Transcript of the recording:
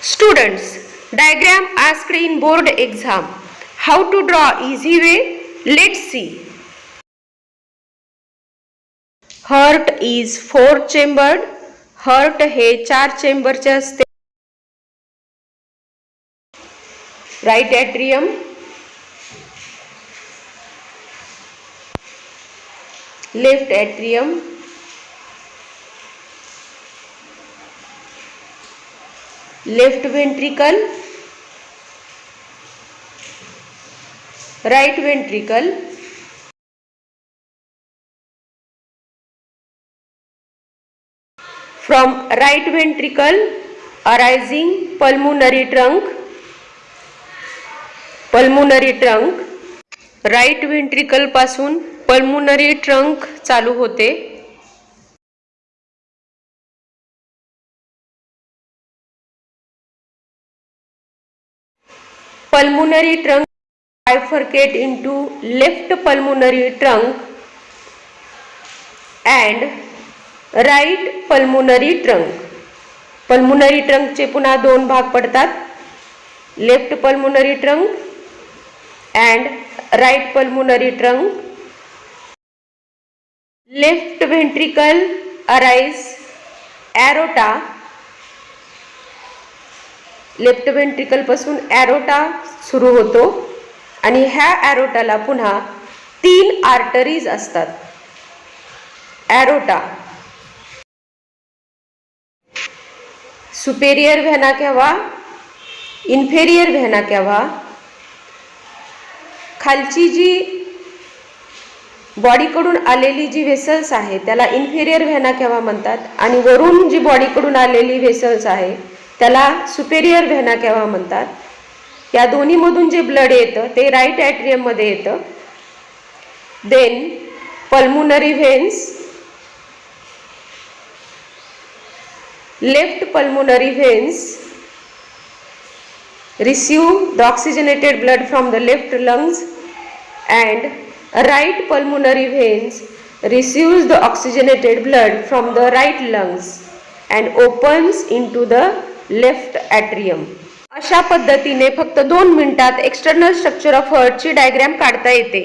Students, diagram asked in board exam. How to draw easy way? Let's see. Heart is 4 chambered. Heart हे 4 चेंबरचे असते. Right atrium, left atrium, left ventricle, right ventricle, from right ventricle arising pulmonary trunk, right ventricle पासून pulmonary trunk चालू होते. Pulmonary trunk bifurcate into left pulmonary trunk and right pulmonary trunk. Pulmonary trunk चे पुन्हा दोन भाग पडतात. Left pulmonary trunk and right pulmonary trunk. Left ventricle arise aorta. Left ventricle पासून aorta सुरू होतो आणि ह्या एरोटाला पुन्हा 3 आर्टरीज असतात. एरोटा, सुपेरियर व्हेना केव्हा, इन्फेरियर व्हेना केव्हा. खालची जी बॉडीकडून आलेली जी व्हेसल्स आहे त्याला इन्फेरियर व्हेना केव्हा म्हणतात आणि वरून जी बॉडीकडून आलेली व्हेसल्स आहे त्याला सुपेरियर व्हेना केव्हा म्हणतात. या दोन्ही मधून जे ब्लड येतं ते राईट ॲट्रियम मध्ये येतं. Then pulmonary veins, left pulmonary veins receive the oxygenated blood from the left lungs and right pulmonary veins receives the oxygenated blood from the right lungs and opens into the left atrium. अशा पद्धतीने फक्त 2 मिनिटात external structure of heart ची diagram काढता येते.